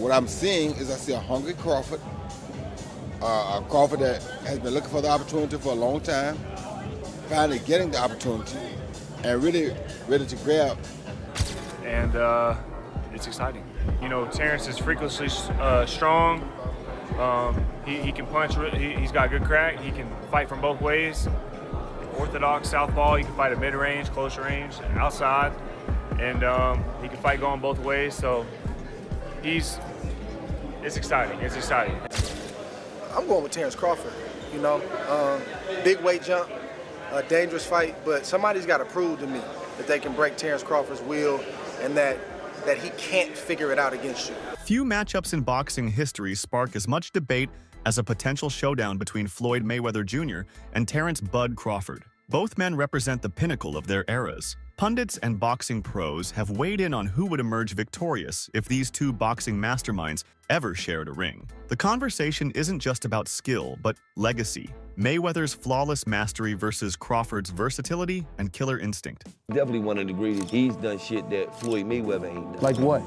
what I'm seeing is I see a hungry Crawford, a Crawford that has been looking for the opportunity for a long time, finally getting the opportunity, and really ready to grab. And it's exciting. You know, Terence is freakishly strong. He can punch. He's got good crack. He can fight from both ways. Orthodox southpaw. He can fight at mid-range, closer range, outside, and he can fight going both ways. So it's exciting. It's exciting. I'm going with Terence Crawford. You know, big weight jump, a dangerous fight, but somebody's got to prove to me that they can break Terence Crawford's will and that he can't figure it out against you. Few matchups in boxing history spark as much debate as a potential showdown between Floyd Mayweather Jr. and Terence "Bud" Crawford. Both men represent the pinnacle of their eras. Pundits and boxing pros have weighed in on who would emerge victorious if these two boxing masterminds ever shared a ring. The conversation isn't just about skill, but legacy. Mayweather's flawless mastery versus Crawford's versatility and killer instinct. Definitely one of the greatest. He's done shit that Floyd Mayweather ain't done. Like what?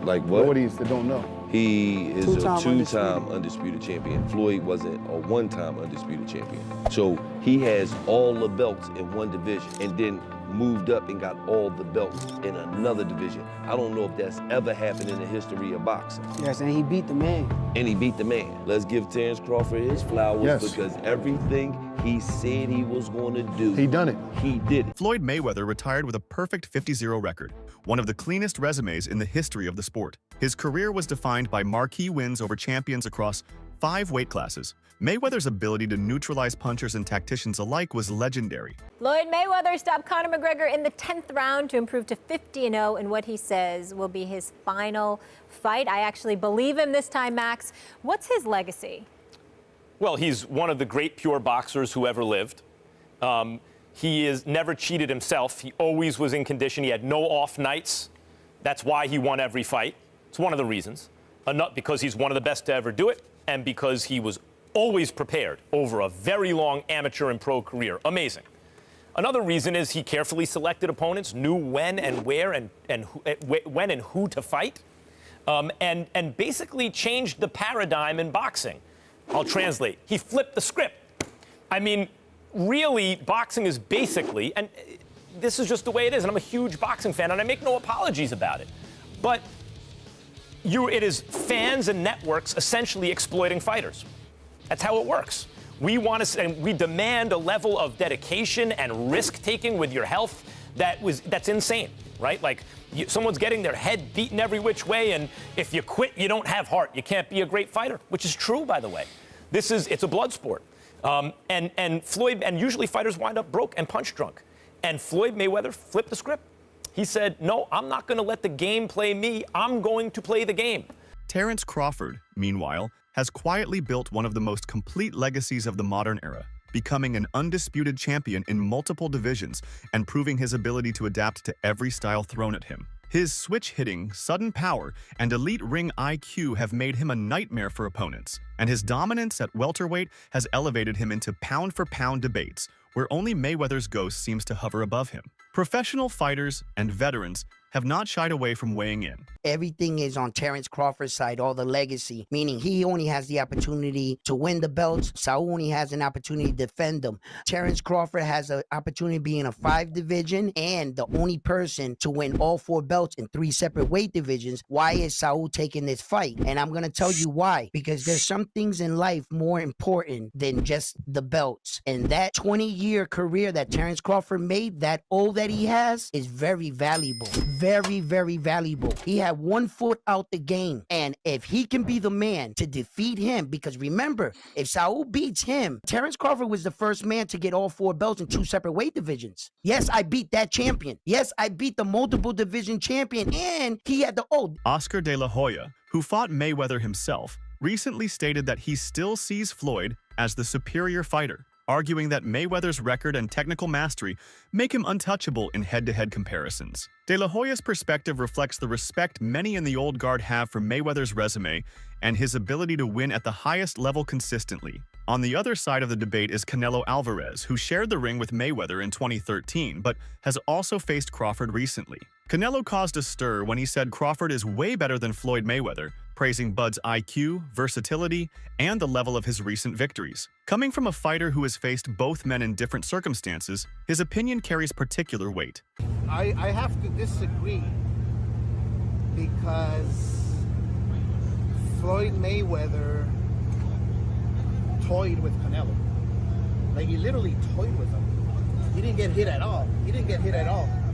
Like what? What is that don't know? He is a two-time undisputed champion. Floyd wasn't a one-time undisputed champion. So he has all the belts in one division and then moved up and got all the belts in another division. I don't know if that's ever happened in the history of boxing. Yes, and he beat the man. And he beat the man. Let's give Terence Crawford his flowers because everything he said he was going to do, he done it. He did it. Floyd Mayweather retired with a perfect 50-0 record, one of the cleanest resumes in the history of the sport. His career was defined by marquee wins over champions across 5 weight classes. Mayweather's ability to neutralize punchers and tacticians alike was legendary. Floyd Mayweather stopped Conor McGregor in the 10th round to improve to 50-0 in what he says will be his final fight. I actually believe him this time, Max. What's his legacy? Well, he's one of the great pure boxers who ever lived. He is never cheated himself. He always was in condition. He had no off nights. That's why he won every fight. It's one of the reasons. Not because he's one of the best to ever do it, and because he was always prepared over a very long amateur and pro career. Amazing. Another reason is he carefully selected opponents, knew when and where and when and who to fight, and basically changed the paradigm in boxing. I'll translate. He flipped the script. I mean, really, boxing is basically, and this is just the way it is, and I'm a huge boxing fan, and I make no apologies about it, but it is fans and networks essentially exploiting fighters. That's how it works. We want to, and we demand a level of dedication and risk-taking with your health that's insane, right? Like, someone's getting their head beaten every which way, and if you quit, you don't have heart. You can't be a great fighter, which is true, by the way. It's a blood sport. And usually fighters wind up broke and punch drunk. And Floyd Mayweather flipped the script. He said, no, I'm not going to let the game play me. I'm going to play the game. Terence Crawford, meanwhile, has quietly built one of the most complete legacies of the modern era, becoming an undisputed champion in multiple divisions and proving his ability to adapt to every style thrown at him. His switch hitting, sudden power, and elite ring IQ have made him a nightmare for opponents, and his dominance at welterweight has elevated him into pound-for-pound debates, where only Mayweather's ghost seems to hover above him. Professional fighters and veterans have not shied away from weighing in. Everything is on Terence Crawford's side, all the legacy, meaning he only has the opportunity to win the belts. Saul only has an opportunity to defend them. Terence Crawford has an opportunity to be in a 5 division and the only person to win all 4 belts in 3 separate weight divisions. Why is Saul taking this fight? And I'm going to tell you why. Because there's some things in life more important than just the belts. And that 20-year career that Terence Crawford made, that all that he has, is very valuable. Very, very valuable. He had 1 foot out the game. And if he can be the man to defeat him, because remember, if Saul beats him, Terence Crawford was the first man to get all 4 belts in 2 separate weight divisions. Yes, I beat that champion. Yes, I beat the multiple division champion, and he had the Oscar De La Hoya, who fought Mayweather himself, recently stated that he still sees Floyd as the superior fighter, arguing that Mayweather's record and technical mastery make him untouchable in head-to-head comparisons. De La Hoya's perspective reflects the respect many in the old guard have for Mayweather's resume and his ability to win at the highest level consistently. On the other side of the debate is Canelo Alvarez, who shared the ring with Mayweather in 2013, but has also faced Crawford recently. Canelo caused a stir when he said Crawford is way better than Floyd Mayweather, praising Bud's IQ, versatility, and the level of his recent victories. Coming from a fighter who has faced both men in different circumstances, his opinion carries particular weight. I have to disagree because Floyd Mayweather toyed with Canelo. Like, he literally toyed with him. He didn't get hit at all.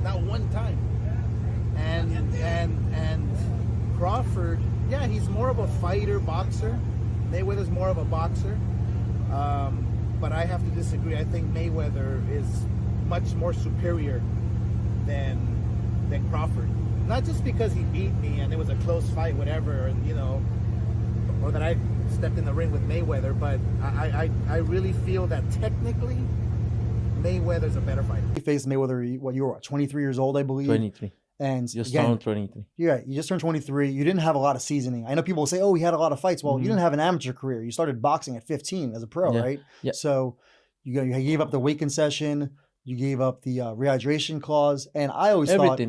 Not one time. And Crawford, yeah, he's more of a fighter, boxer. Mayweather's more of a boxer. But I have to disagree. I think Mayweather is much more superior than Crawford. Not just because he beat me and it was a close fight, whatever, and or that I stepped in the ring with Mayweather, but I really feel that technically Mayweather's a better fighter. He faced Mayweather, you were 23 years old, I believe? 23. And Just again, turned 23. Yeah, you just turned 23. You didn't have a lot of seasoning. I know people will say, oh, he had a lot of fights. Well, you didn't have an amateur career. You started boxing at 15 as a pro, right? Yeah. So you gave up the weight concession. You gave up the rehydration clause. And I always thought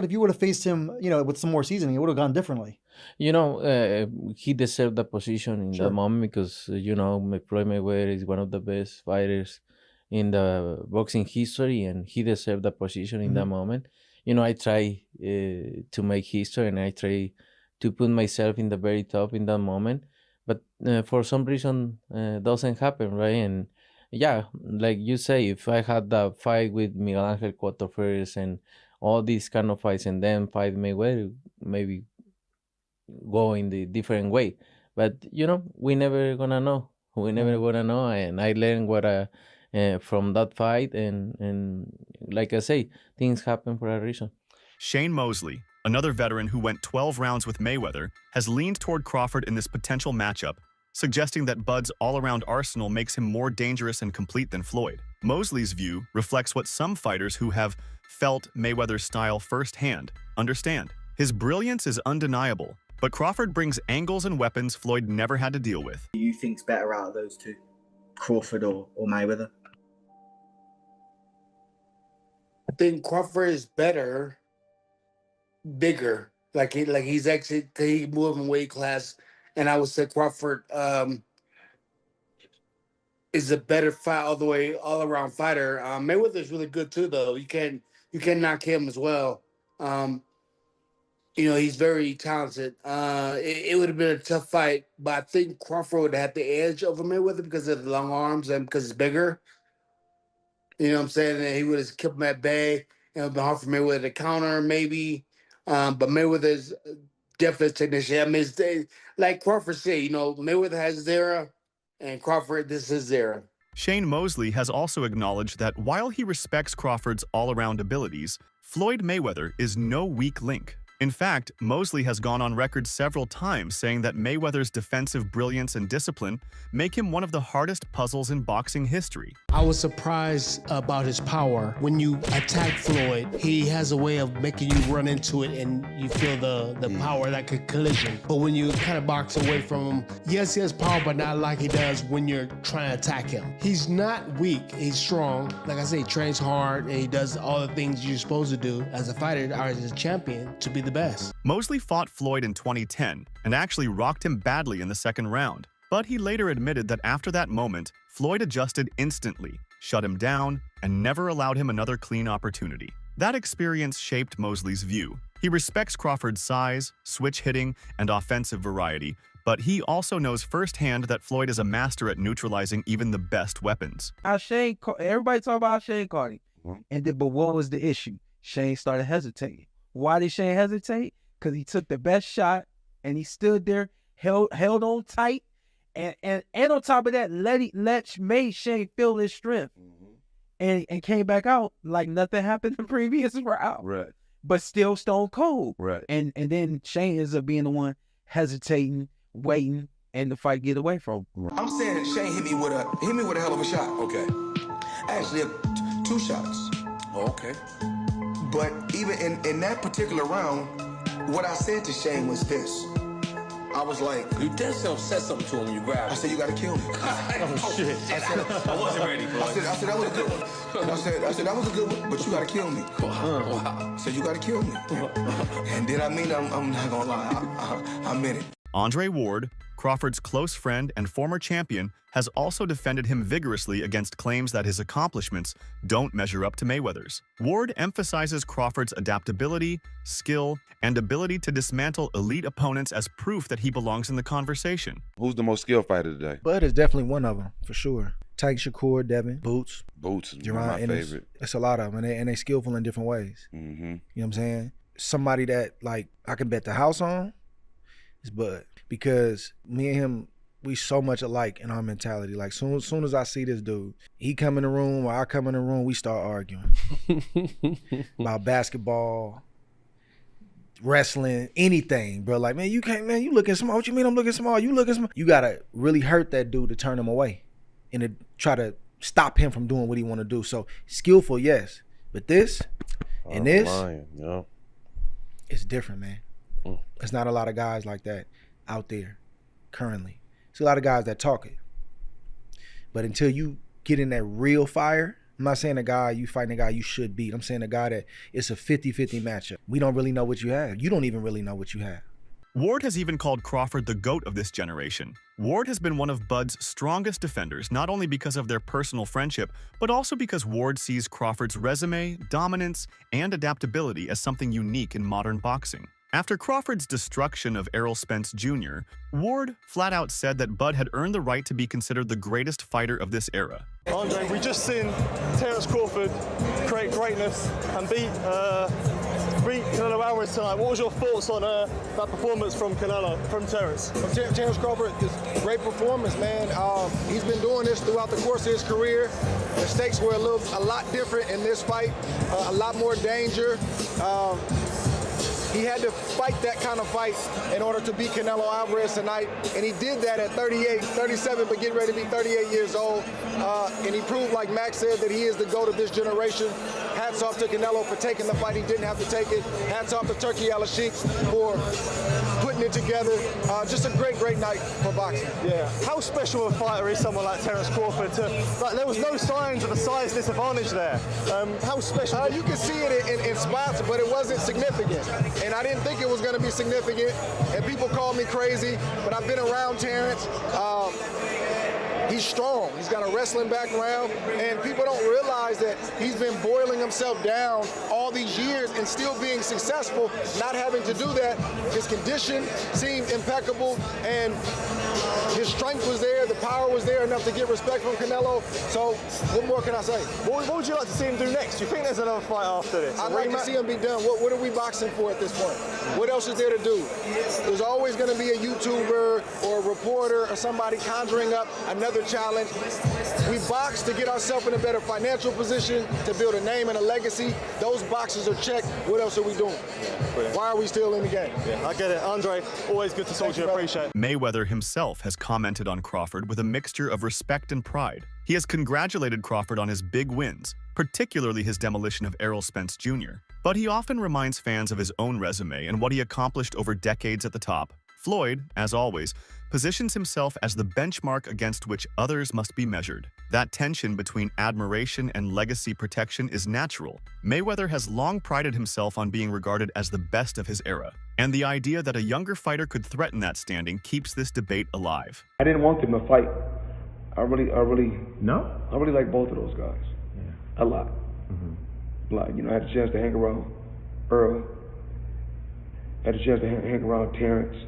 if you would have faced him, with some more seasoning, it would have gone differently. He deserved the position in that moment because, Floyd Mayweather is one of the best fighters in the boxing history, and he deserved the position in that moment. I try to make history, and I try to put myself in the very top in that moment. But for some reason, doesn't happen, right? And yeah, like you say, if I had that fight with Miguel Angel Cotto first and all these kind of fights and then fight Mayweather, maybe go in the different way. But, we never gonna know. We never gonna know. And I learned from that fight, and like I say, things happen for a reason. Shane Mosley, another veteran who went 12 rounds with Mayweather, has leaned toward Crawford in this potential matchup, suggesting that Bud's all-around arsenal makes him more dangerous and complete than Floyd. Mosley's view reflects what some fighters who have felt Mayweather's style firsthand understand. His brilliance is undeniable, but Crawford brings angles and weapons Floyd never had to deal with. Who do you think's better out of those two, Crawford or Mayweather? I think Crawford is better, bigger. Like he's actually he moved in weight class, and I would say Crawford is a better fight all around fighter. Mayweather is really good too, though. You can knock him as well. He's very talented. It would have been a tough fight, but I think Crawford would have had the edge over Mayweather because of the long arms and because he's bigger. You know what I'm saying? And he would have kept him at bay. It would have been hard for Mayweather to counter, maybe. But Mayweather's definitely a technician. I mean, like Crawford said, Mayweather has his era, and Crawford, this is his era. Shane Mosley has also acknowledged that while he respects Crawford's all-around abilities, Floyd Mayweather is no weak link. In fact, Mosley has gone on record several times saying that Mayweather's defensive brilliance and discipline make him one of the hardest puzzles in boxing history. I was surprised about his power. When you attack Floyd, he has a way of making you run into it and you feel the power, like a collision. But when you kind of box away from him, yes, he has power, but not like he does when you're trying to attack him. He's not weak, he's strong. Like I say, he trains hard and he does all the things you're supposed to do as a fighter or as a champion to be the best. Mosley fought Floyd in 2010 and actually rocked him badly in the second round. But he later admitted that after that moment, Floyd adjusted instantly, shut him down, and never allowed him another clean opportunity. That experience shaped Mosley's view. He respects Crawford's size, switch hitting, and offensive variety, but he also knows firsthand that Floyd is a master at neutralizing even the best weapons. Everybody talk about Shane Cardi, but what was the issue? Shane started hesitating. Why did Shane hesitate? Because he took the best shot and he stood there, held on tight, and on top of that, made Shane feel his strength, and came back out like nothing happened the previous round. Right. But still stone cold. Right. And then Shane ends up being the one hesitating, waiting, and the fight get away from him. I'm saying Shane hit me with a hell of a shot. Okay. Actually, 2 shots. Okay. But even in that particular round, what I said to Shane was this. I was like, You did said something to him when you grabbed him. I said, you gotta kill me. Oh, shit. I wasn't ready, bro. I said, that was a good one. I said, that was a good one, but you gotta kill me. Wow. I said, you gotta kill me. And did I mean it? I'm not gonna lie. I meant it. Andre Ward, Crawford's close friend and former champion, has also defended him vigorously against claims that his accomplishments don't measure up to Mayweather's. Ward emphasizes Crawford's adaptability, skill, and ability to dismantle elite opponents as proof that he belongs in the conversation. Who's the most skilled fighter today? Bud is definitely one of them, for sure. Tyke Shakur, Devin, Boots. Boots is one of my favorite. It's a lot of them, and they skillful in different ways. Mm-hmm. You know what I'm saying? Somebody that, like, I can bet the house on is Bud. Because me and him, we so much alike in our mentality. Like, soon as I see this dude, he come in the room or I come in the room, we start arguing about basketball, wrestling, anything, bro. Like, man, you can't, man, you looking small. What you mean I'm looking small? You looking small. You gotta really hurt that dude to turn him away and to try to stop him from doing what he want to do. So skillful, yes, but this and this, yeah, it's different, man. There's not a lot of guys like that out there currently. There's a lot of guys that talk it, but until you get in that real fire, I'm not saying a guy you fighting a guy you should beat. I'm saying a guy that it's a 50-50 matchup. We don't really know what you have. You don't even really know what you have. Ward has even called Crawford the GOAT of this generation. Ward has been one of Bud's strongest defenders, not only because of their personal friendship, but also because Ward sees Crawford's resume, dominance, and adaptability as something unique in modern boxing. After Crawford's destruction of Errol Spence Jr., Ward flat out said that Bud had earned the right to be considered the greatest fighter of this era. Andre, we just seen Terence Crawford create greatness and beat Canelo Alvarez tonight. What was your thoughts on that performance from Terence? Terence Crawford is a great performance, man. He's been doing this throughout the course of his career. The stakes were a lot different in this fight, a lot more danger. He had to fight that kind of fight in order to beat Canelo Alvarez tonight, and he did that at 37, but getting ready to be 38 years old. And he proved, like Max said, that he is the GOAT of this generation. Hats off to Canelo for taking the fight. He didn't have to take it. Hats off to Turkey Al-Sheikh for putting it together. Just a great night for boxing. Yeah. How special a fighter is someone like Terence Crawford? There was no signs of a size disadvantage there. How special? You can see it in spots, but it wasn't significant. And I didn't think it was going to be significant. And people call me crazy, but I've been around Terence. He's strong. He's got a wrestling background, and people don't realize that he's been boiling himself down all these years and still being successful, not having to do that. His condition seemed impeccable, and his strength was there, the power was there enough to get respect from Canelo. So what more can I say? What would you like to see him do next? Do you think there's another fight after this? I'd like to see him be done. What are we boxing for at this point? What else is there to do? There's always going to be a YouTuber or a reporter or somebody conjuring up another challenge. We box to get ourselves in a better financial position, to build a name and a legacy. Those boxes are checked. What else are we doing? Why are we still in the game? Yeah, I get it. Andre, always good to talk to you. Appreciate it. Mayweather himself has commented on Crawford with a mixture of respect and pride. He has congratulated Crawford on his big wins, particularly his demolition of Errol Spence Jr. But he often reminds fans of his own resume and what he accomplished over decades at the top. Floyd, as always, positions himself as the benchmark against which others must be measured. That tension between admiration and legacy protection is natural. Mayweather has long prided himself on being regarded as the best of his era, and the idea that a younger fighter could threaten that standing keeps this debate alive. I didn't want them to fight. I really like both of those guys. Yeah. A lot. Mm-hmm. Like, I had a chance to hang around Earl. Had a chance to hang around Terence.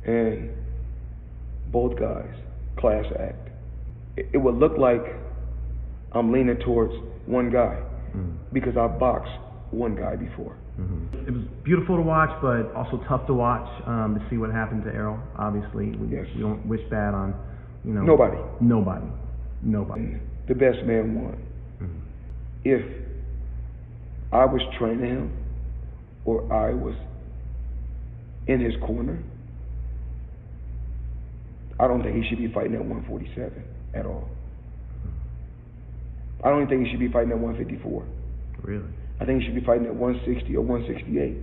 And both guys, class act. It would look like I'm leaning towards one guy because I boxed one guy before. It was beautiful to watch, but also tough to watch to see what happened to Errol. Obviously, we don't wish bad on, Nobody. The best man won. If I was training him or I was in his corner, I don't think he should be fighting at 147 at all. I don't even think he should be fighting at 154. Really? I think he should be fighting at 160 or 168.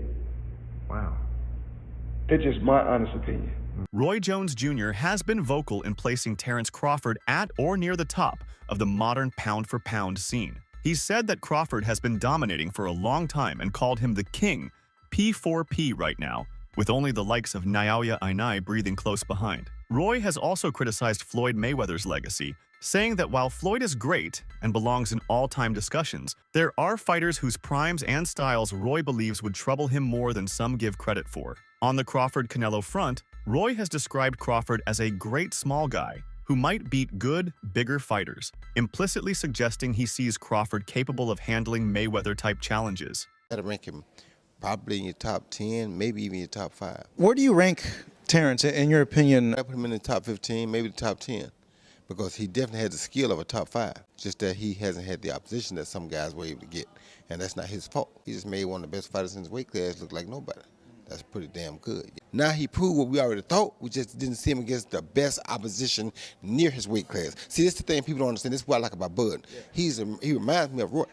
Wow. It's just my honest opinion. Roy Jones Jr. has been vocal in placing Terence Crawford at or near the top of the modern pound-for-pound scene. He said that Crawford has been dominating for a long time and called him the king, P4P right now, with only the likes of Naoya Inoue breathing close behind. Roy has also criticized Floyd Mayweather's legacy, saying that while Floyd is great and belongs in all-time discussions, there are fighters whose primes and styles Roy believes would trouble him more than some give credit for. On the Crawford-Canelo front, Roy has described Crawford as a great small guy who might beat good, bigger fighters, implicitly suggesting he sees Crawford capable of handling Mayweather-type challenges. I'd rank him probably in your top 10, maybe even your top 5. Where do you rank Terence, in your opinion? I put him in the top 15, maybe the top 10, because he definitely has the skill of a top 5, just that he hasn't had the opposition that some guys were able to get, and that's not his fault. He just made one of the best fighters in his weight class look like nobody. That's pretty damn good. Now he proved what we already thought. We just didn't see him against the best opposition near his weight class. See, this is the thing people don't understand. This is what I like about Bud. He reminds me of Roy.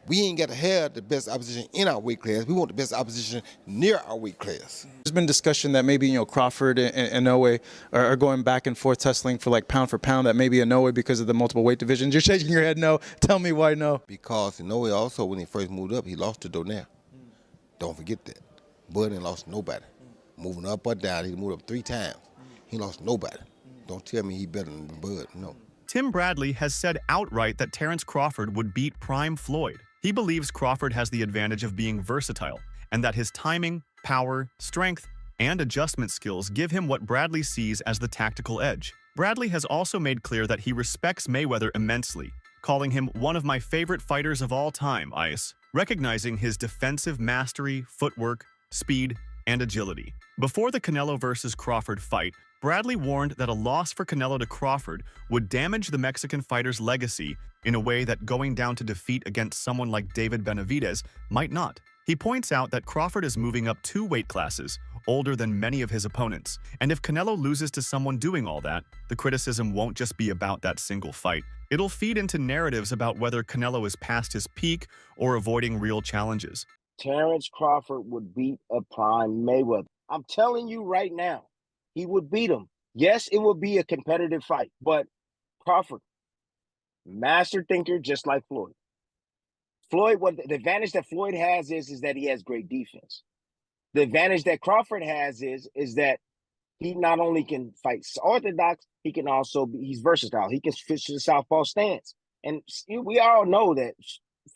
We ain't got to have the best opposition in our weight class. We want the best opposition near our weight class. There's been discussion that maybe, Crawford and Inoue are going back and forth tussling for pound for pound, that maybe Inoue because of the multiple weight divisions. You're shaking your head no. Tell me why no. Because Inoue also, when he first moved up, he lost to Donaire. Don't forget that. Bud ain't lost nobody. Moving up or down, he moved up 3 times. He lost nobody. Don't tell me he better than Bud, no. Tim Bradley has said outright that Terence Crawford would beat prime Floyd. He believes Crawford has the advantage of being versatile, and that his timing, power, strength, and adjustment skills give him what Bradley sees as the tactical edge. Bradley has also made clear that he respects Mayweather immensely, calling him one of my favorite fighters of all time, Ice, recognizing his defensive mastery, footwork, speed, and agility. Before the Canelo versus Crawford fight, Bradley warned that a loss for Canelo to Crawford would damage the Mexican fighter's legacy in a way that going down to defeat against someone like David Benavidez might not. He points out that Crawford is moving up 2 weight classes, older than many of his opponents, and if Canelo loses to someone doing all that, the criticism won't just be about that single fight. It'll feed into narratives about whether Canelo is past his peak or avoiding real challenges. Terence Crawford would beat a prime Mayweather. I'm telling you right now, he would beat him. Yes, it would be a competitive fight, but Crawford, master thinker just like Floyd. What the advantage that Floyd has is that he has great defense. The advantage that Crawford has is that he not only can fight orthodox, he can also he's versatile. He can switch to the southpaw stance. And we all know that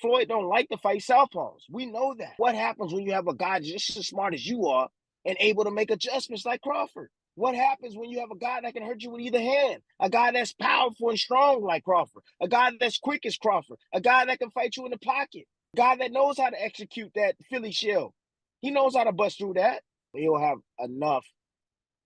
Floyd don't like to fight southpaws. We know that. What happens when you have a guy just as smart as you are and able to make adjustments like Crawford? What happens when you have a guy that can hurt you with either hand? A guy that's powerful and strong like Crawford. A guy that's quick as Crawford. A guy that can fight you in the pocket. A guy that knows how to execute that Philly shell. He knows how to bust through that. He'll have enough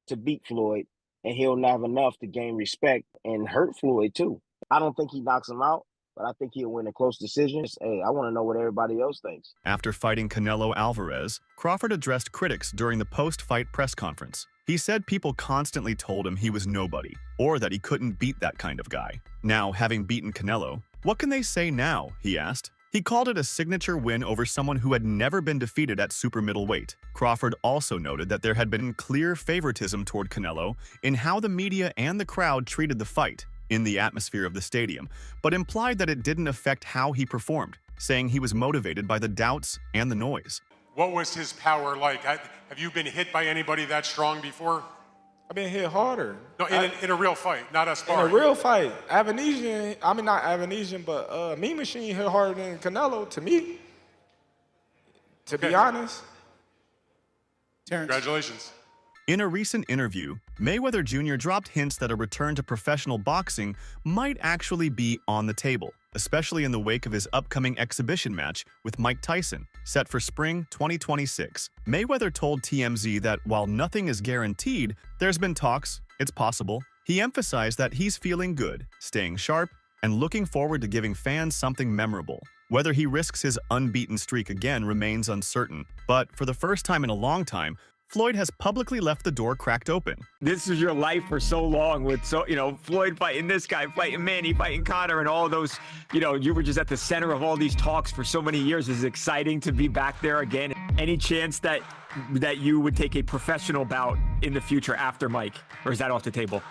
to beat Floyd, and he'll have enough to gain respect and hurt Floyd too. I don't think he knocks him out, but I think he'll win a close decision. Hey, I want to know what everybody else thinks. After fighting Canelo Alvarez, Crawford addressed critics during the post-fight press conference. He said people constantly told him he was nobody, or that he couldn't beat that kind of guy. Now, having beaten Canelo, what can they say now, he asked. He called it a signature win over someone who had never been defeated at super middleweight. Crawford also noted that there had been clear favoritism toward Canelo in how the media and the crowd treated the fight in the atmosphere of the stadium, but implied that it didn't affect how he performed, saying he was motivated by the doubts and the noise. What was his power like? Have you been hit by anybody that strong before? I've been hit harder. No, in a real fight, not a sparring. In a real fight. Avanesian, I mean not Avanesian, but Mean Machine hit harder than Canelo, to me. To be honest. Terence. Congratulations. In a recent interview, Mayweather Jr. dropped hints that a return to professional boxing might actually be on the table, especially in the wake of his upcoming exhibition match with Mike Tyson, set for spring 2026. Mayweather told TMZ that while nothing is guaranteed, there's been talks, it's possible. He emphasized that he's feeling good, staying sharp, and looking forward to giving fans something memorable. Whether he risks his unbeaten streak again remains uncertain, but for the first time in a long time, Floyd has publicly left the door cracked open. This is your life for so long with Floyd fighting this guy, fighting Manny, fighting Conor, and all those, you were just at the center of all these talks for so many years. It's exciting to be back there again. Any chance that that you would take a professional bout in the future after Mike, or is that off the table?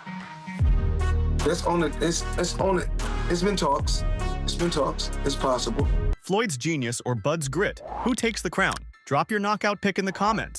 Let's own it. Let's own it. It's been talks. It's been talks. It's possible. Floyd's genius or Bud's grit? Who takes the crown? Drop your knockout pick in the comments.